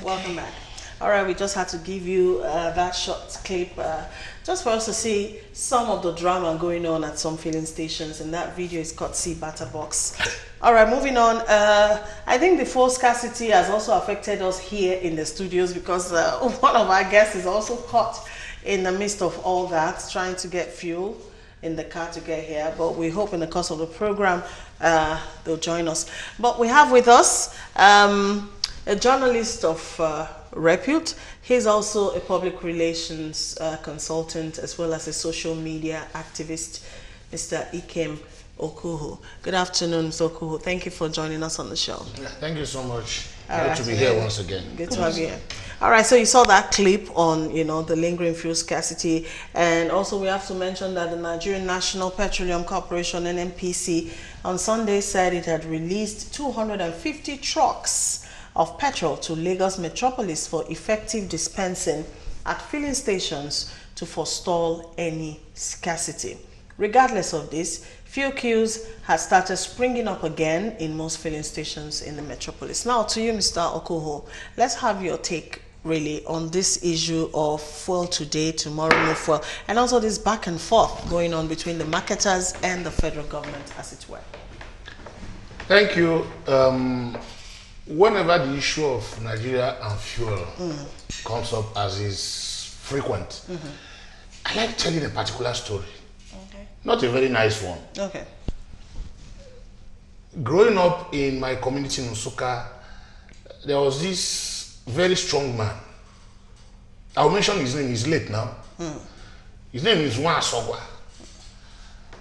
welcome back. All right, we just had to give you that short clip just for us to see some of the drama going on at some filling stations, and that video is called See Batter Box. All right, moving on. I think the fuel scarcity has also affected us here in the studios because one of our guests is also caught in the midst of all that, trying to get fuel in the car to get here, but we hope in the course of the program they'll join us. But we have with us a journalist of repute. He's also a public relations consultant as well as a social media activist, Mr. Ikem Okuhu. Good afternoon, Mr. Okuhu. Thank you for joining us on the show. Yeah, thank you so much. Good to be here once again. Good to have you here. All right, so you saw that clip on, the lingering fuel scarcity, and also we have to mention that the Nigerian National Petroleum Corporation, NNPC, on Sunday said it had released 250 trucks of petrol to Lagos metropolis for effective dispensing at filling stations to forestall any scarcity. Regardless of this, fuel queues have started springing up again in most filling stations in the metropolis. Now to you, Mr. Okuho, let's have your take really on this issue of fuel today, tomorrow no fuel, and also this back and forth going on between the marketers and the federal government, as it were. Thank you. Whenever the issue of Nigeria and fuel comes up, as is frequent, I like telling a particular story. Okay. Not a very nice one. Okay. Growing up in my community in Nsukka, there was this very strong man. I'll mention his name. He's late now. His name is Nwansogwa.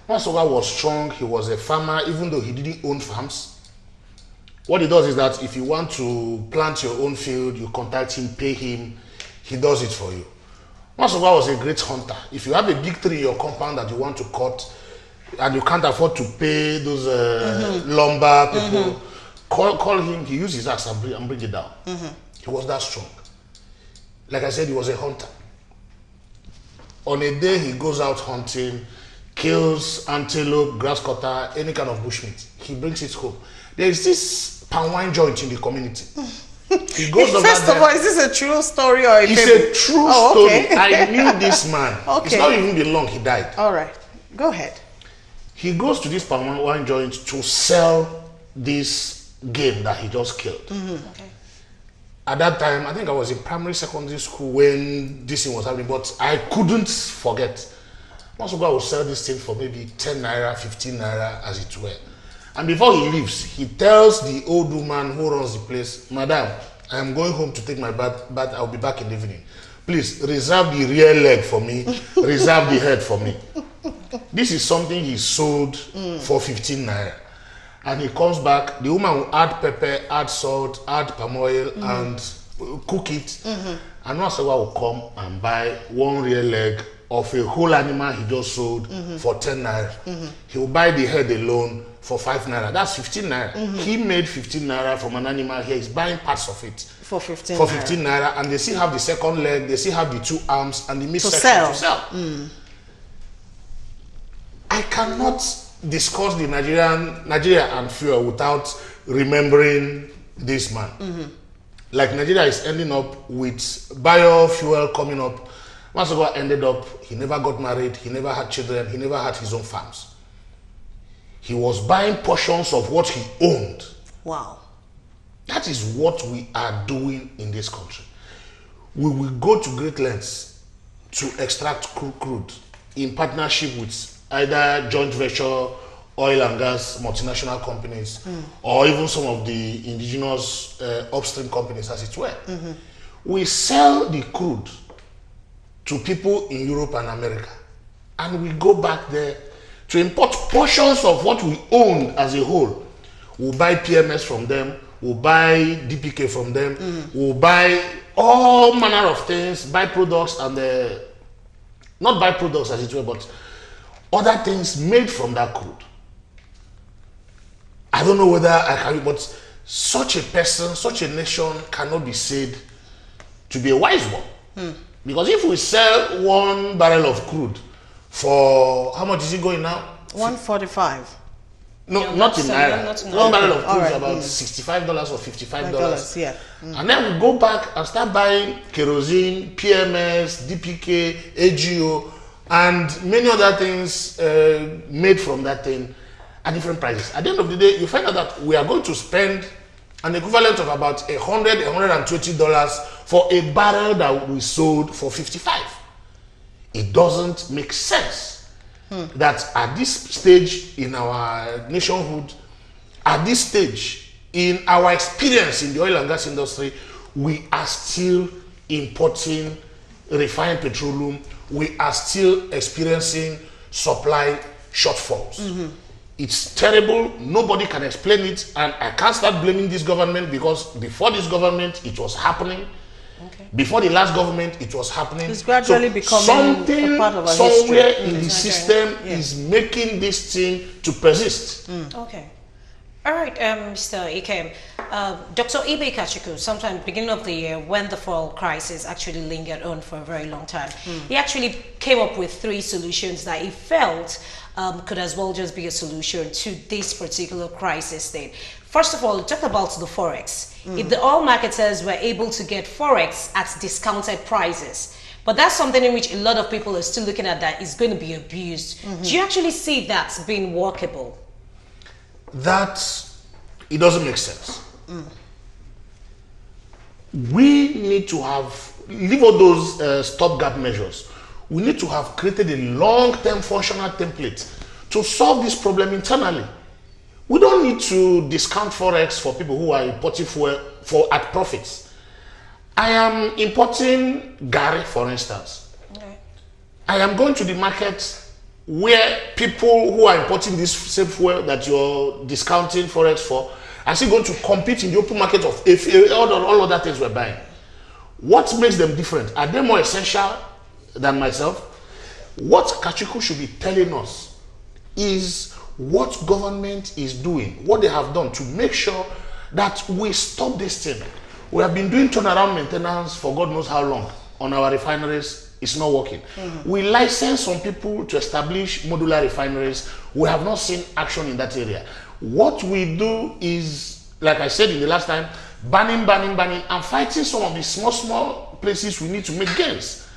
Nwansogwa was strong. He was a farmer, even though he didn't own farms. What he does is that if you want to plant your own field, you contact him, pay him, he does it for you. Nwansogwa was a great hunter. If you have a big tree in your compound that you want to cut and you can't afford to pay those lumber people, call him. He uses his axe and bring it down. He was that strong. Like I said, he was a hunter. On a day he goes out hunting, kills antelope, grass cutter, any kind of bushmeat. He brings it home. There is this palm wine joint in the community. He goes over First of all, is this a true story or a It's fable? a true story. Okay. I knew this man. Okay. It's not even been long he died. All right, go ahead. He goes to this palm wine joint to sell this game that he just killed. Okay. At that time, I think I was in primary secondary school when this thing was happening, but I couldn't forget. Nwansogwa would sell this thing for maybe 10 naira, 15 naira, as it were. And before he leaves, he tells the old woman who runs the place, "Madam, I am going home to take my bath, but I'll be back in the evening. Please reserve the rear leg for me, reserve the head for me." This is something he sold for 15 naira. And he comes back, the woman will add pepper, add salt, add palm oil, and cook it. And Nwansogwa will come and buy one rear leg of a whole animal he just sold for 10 naira. He will buy the head alone for 5 naira. That's 15 naira. He made 15 naira from an animal here. He's buying parts of it For 15 for 15 naira. And they still have the second leg, they still have the 2 arms, and the meat section to sell. I cannot discuss the Nigeria and fuel without remembering this man. Like Nigeria is ending up with biofuel coming up. Nwansogwa ended up, he never got married, he never had children, he never had his own farms. He was buying portions of what he owned. Wow. That is what we are doing in this country. We will go to great lengths to extract crude in partnership with either joint venture, oil and gas multinational companies, or even some of the indigenous upstream companies, as it were. We sell the crude to people in Europe and America, and we go back there to import portions of what we own as a whole. We'll buy PMS from them, we'll buy DPK from them, we'll buy all manner of things, byproducts, and not byproducts as it were, but other things made from that crude. I don't know whether I can, but such a person, such a nation cannot be said to be a wise one. Because if we sell 1 barrel of crude for, how much is it going now? 145. No, not in Naira. Not in One Naira. barrel of crude is Alright, about $65 or $55. Yeah. And then we go back and start buying kerosene, PMS, DPK, AGO, and many other things made from that thing at different prices. At the end of the day, you find out that we are going to spend an equivalent of about $120 for a barrel that we sold for 55. It doesn't make sense that at this stage in our nationhood, at this stage in our experience in the oil and gas industry, we are still importing refined petroleum. We are still experiencing supply shortfalls. It's terrible. Nobody can explain it, and I can't start blaming this government, because before this government it was happening. Before the last government it was happening. It's gradually becoming something a part of our somewhere history. in the system is making this thing to persist. Okay. All right, Mr. Ikem. Dr. Ibe Kachiku, sometime beginning of the year, when the fuel crisis actually lingered on for a very long time, he actually came up with 3 solutions that he felt could as well just be a solution to this particular crisis thing. First of all, talk about the forex. If the oil marketers were able to get forex at discounted prices, but that's something in which a lot of people are still looking at that is going to be abused. Do you actually see that being workable? That it doesn't make sense. We need to have, leave all those stopgap measures. We need to have created a long-term functional template to solve this problem internally. We don't need to discount forex for people who are importing fuel at profits. I am importing Gary, for instance. Okay. I am going to the market where people who are importing this same fuel that you're discounting forex for are still going to compete in the open market of all other things we're buying. What makes them different? Are they more essential than myself? What Kachiku should be telling us is what government is doing, what they have done to make sure that we stop this thing. We have been doing turnaround maintenance for God knows how long on our refineries. It's not working. We license some people to establish modular refineries. We have not seen action in that area. What we do is, like I said in the last time, banning, and fighting some of the small places we need to make gains.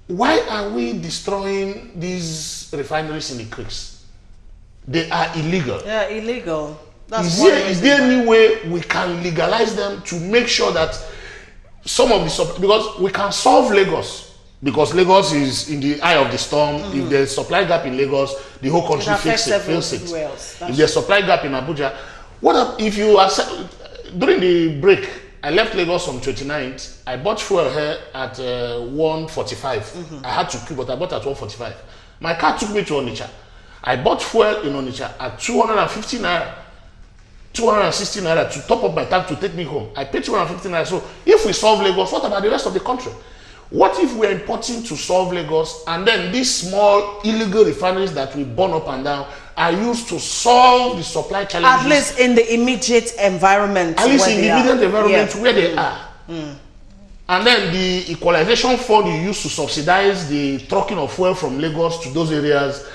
Why are we destroying these refineries in the creeks? They are illegal. Yeah, illegal. That's Is there any way we can legalize them to make sure that some of the because we can solve Lagos, because Lagos is in the eye of the storm. If there's supply gap in Lagos, the whole country feels it. If there's supply gap in Abuja, if you are during the break, I left Lagos on 29th. I bought fuel here at 145. I had to queue, but I bought at 145. My car took me to Onitsha. I bought fuel in Onitsha at 250 naira, 260 naira to top up my tank to take me home. I paid 250 naira. So if we solve Lagos, what about the rest of the country? What if we're importing to solve Lagos, and then these small illegal refineries that we burn up and down are used to solve the supply challenges? At least in the immediate environment. At least in the immediate environment where they are. And then the equalization fund you use to subsidize the trucking of fuel from Lagos to those areas,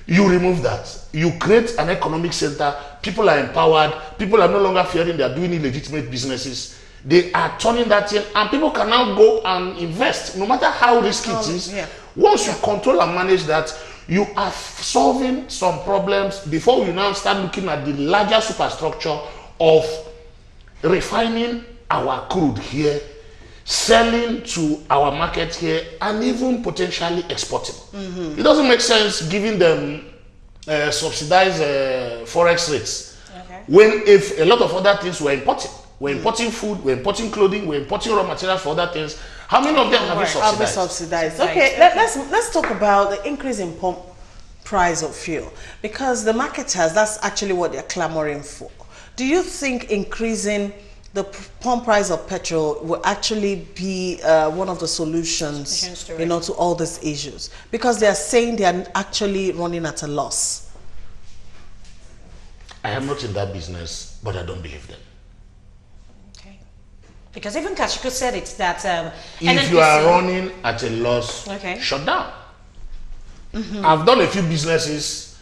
you remove that. You create an economic center. People are empowered. People are no longer fearing they are doing illegitimate businesses. They are turning that in, and people can now go and invest, no matter how risky it is. Once you control and manage that, you are solving some problems before you now start looking at the larger superstructure of refining our crude here, selling to our market here, and even potentially exporting. It doesn't make sense giving them subsidized forex rates when if a lot of other things were imported. We're importing food, we're importing clothing, we're importing raw materials for other things. How many of them have we subsidized? Okay, let's talk about the increase in pump price of fuel, because the marketers, that's actually what they're clamoring for. Do you think increasing the pump price of petrol will actually be one of the solutions, to all these issues? Because they are saying they are actually running at a loss. I am not in that business, but I don't believe them. Because even Kachiku said it that if you are running at a loss, shut down. I've done a few businesses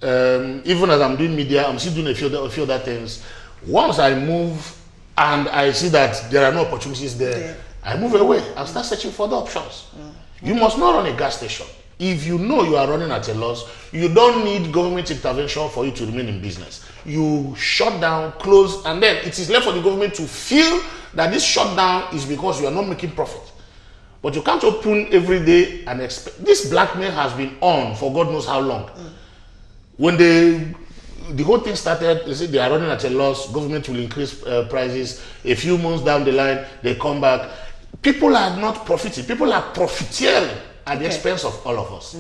even as I'm doing media, I'm still doing a few other things. Once I move and I see that there are no opportunities there, I move away and start searching for the options. You must not run a gas station. If you know you are running at a loss, you don't need government intervention for you to remain in business. You shut down, close, and then it is left for the government to feel that this shutdown is because you are not making profit. But you can't open every day and expect. This blackmail has been on for God knows how long. When the whole thing started, they said they are running at a loss, government will increase prices. A few months down the line, they come back. People are not profiting. People are profiteering at the expense of all of us.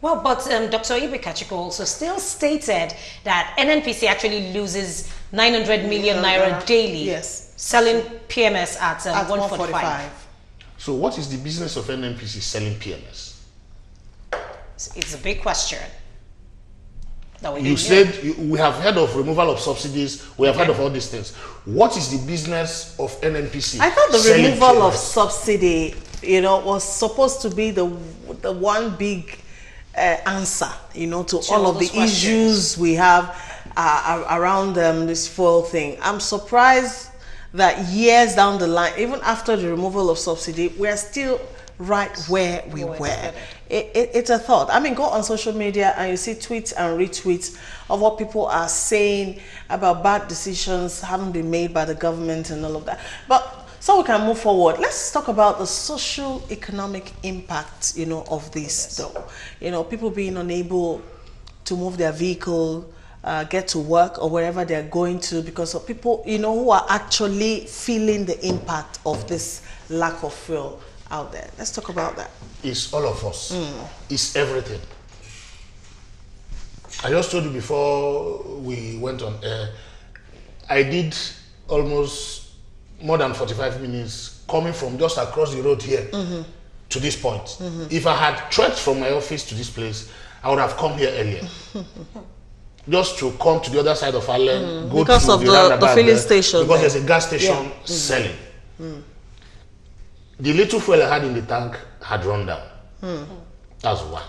Well, but Dr. Ibe Kachiko also still stated that NNPC actually loses 900 million naira daily, selling PMS at 145. So what is the business of NNPC selling PMS? It's a big question. You said we have heard of removal of subsidies, we have heard of all these things. What is the business of NNPC? I thought the removal of subsidy, was supposed to be the one big answer, to all of the issues we have around this fuel thing. I'm surprised that years down the line, even after the removal of subsidy, we're still right where we were. It's a thought. I mean, go on social media and you see tweets and retweets of what people are saying about bad decisions having been made by the government and all of that. But so we can move forward. Let's talk about the social economic impact, of this though. People being unable to move their vehicle, get to work or wherever they're going to because of people, who are actually feeling the impact of this lack of fuel out there. Let's talk about that. It's all of us. It's everything. I just told you before we went on air, I did almost more than 45 minutes coming from just across the road here to this point. If I had trekked from my office to this place, I would have come here earlier. Just to come to the other side of Ireland, go because to of the filling station. Because there's a gas station selling. The little fuel I had in the tank had run down. That's one.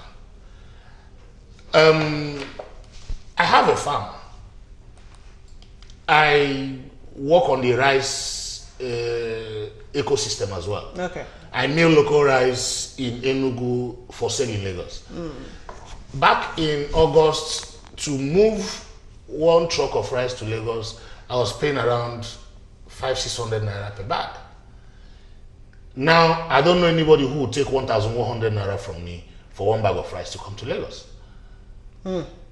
I have a farm. I work on the rice ecosystem as well. I mill local rice in Enugu for sale in Lagos. Back in August, to move one truck of rice to Lagos, I was paying around 500-600 naira per bag. Now, I don't know anybody who would take 1,100 naira from me for one bag of rice to come to Lagos.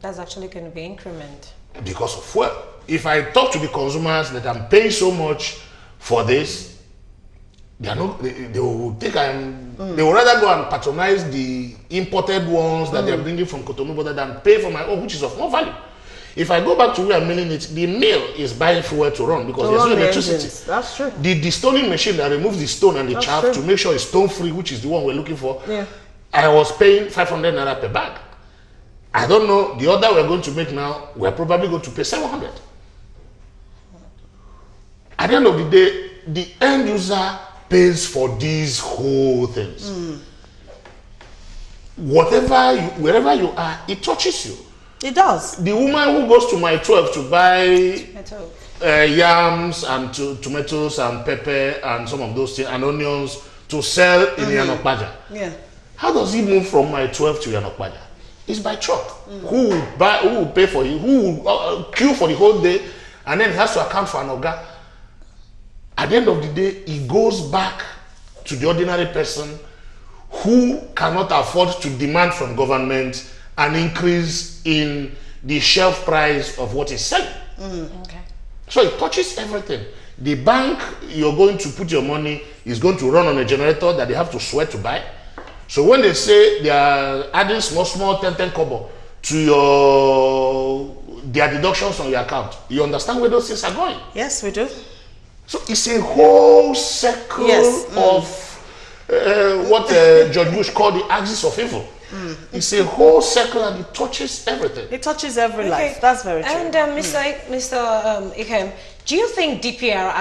That's actually going to be increment. Because of fuel. If I talk to the consumers that I'm paying so much for this, they will think they will rather go and patronize the imported ones that they're bringing from Cotonou than pay for my own, which is of more value. If I go back to where I'm milling it, the mill is buying fuel to run because there's no electricity. That's true. The destoning machine that removes the stone and the chaff to make sure it's stone free, which is the one we're looking for, I was paying 500 naira per bag. I don't know, the order we're going to make now, we're probably going to pay 700. At the end of the day, the end user pays for these whole things. Wherever you are, it touches you. It does. The woman who goes to my 12 to buy yams and tomatoes and pepper and some of those things and onions to sell in Yanokbaja. How does he move from my 12 to Yanokbaja? It's by truck. Who will pay for it? Who will queue for the whole day? And then he has to account for an oga. At the end of the day, it goes back to the ordinary person who cannot afford to demand from government an increase in the shelf price of what is selling. So it touches everything. The bank you're going to put your money is going to run on a generator that they have to swear to buy. So when they say they are adding small 10 kobo to their deductions on your account, you understand where those things are going? Yes, we do. So it's a whole circle of what George Bush called the axis of evil. It's a whole circle and it touches everything. It touches every life. That's very true. And Mr. Ikem, do you think DPR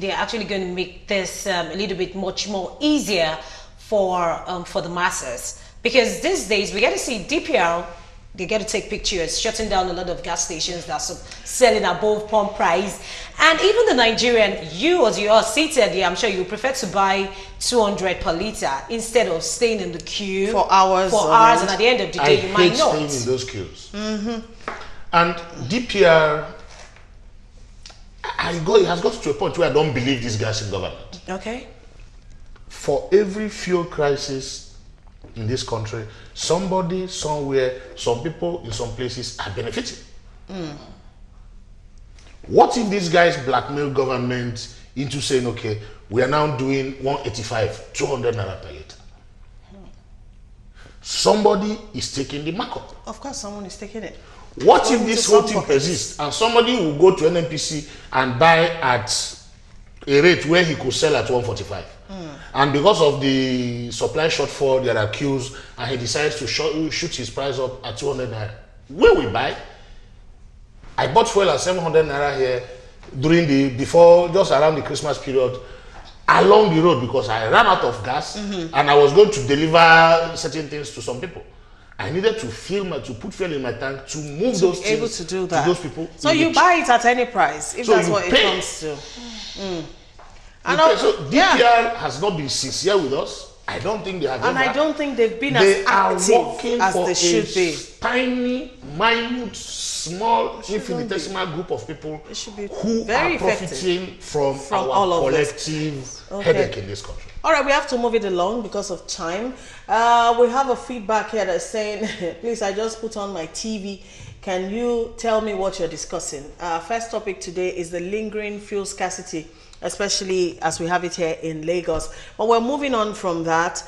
they're actually going to make this a little bit much more easier for the masses? Because these days we get to see DPR They get to take pictures, shutting down a lot of gas stations that are selling above pump price. And even the Nigerian, you as you are seated here, I'm sure you prefer to buy 200 per liter instead of staying in the queue for hours. And at the end of the day, you might not. I hate staying in those queues. And DPR, it has got to a point where I don't believe this guys in government. Okay. For every fuel crisis in this country, somebody, somewhere, some people in some places are benefiting. What if these guys blackmail government into saying, okay, we are now doing 185, 200 naira per liter? Somebody is taking the markup. Of course, someone is taking it. What if this whole thing persists and somebody will go to NNPC and buy at a rate where he could sell at 145? And because of the supply shortfall, there are queues, and he decides to shoot his price up at 200 naira. Where we buy? I bought fuel at 700 naira here before just around the Christmas period, along the road, because I ran out of gas and I was going to deliver certain things to some people. I needed to put fuel in my tank to move those things able to do that. to those people. So you buy it at any price, if that's what it comes to. So DPR has not been sincere with us. I don't think they have. And I don't think they've been as active as they should be. Tiny, minute, small, infinitesimal group of who are profiting from our collective headache in this country. All right, we have to move it along because of time. We have a feedback here that's saying, please, I just put on my TV. Can you tell me what you're discussing? First topic today is the lingering fuel scarcity, especially as we have it here in Lagos. But we're moving on from that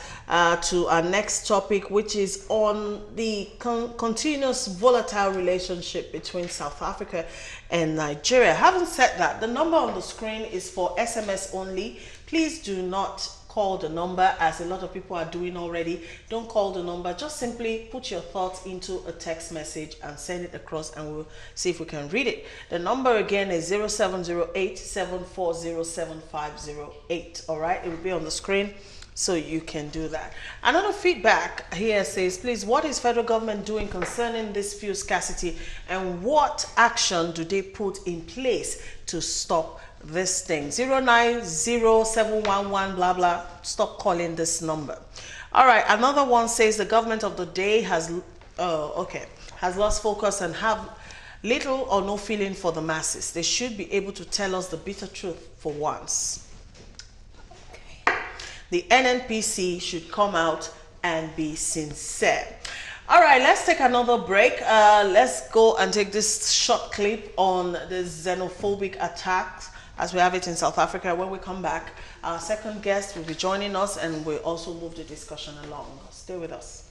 to our next topic, which is on the continuous volatile relationship between South Africa and Nigeria. Having said that, the number on the screen is for SMS only. Please do not call the number, as a lot of people are doing already. Don't call the number. Just simply put your thoughts into a text message and send it across, and we'll see if we can read it. The number again is 0708-740-7508. All right, it will be on the screen, so you can do that. Another feedback here says, please, what is federal government doing concerning this fuel scarcity, and what action do they put in place to stop this thing? 0907111 blah blah. Stop calling this number. All right, another one says the government of the day has lost focus and have little or no feeling for the masses. They should be able to tell us the bitter truth for once. Okay. The NNPC should come out and be sincere. All right, let's take another break. Let's go and take this short clip on the xenophobic attacks as we have it in South Africa. When we come back, our second guest will be joining us, and we'll also move the discussion along. Stay with us.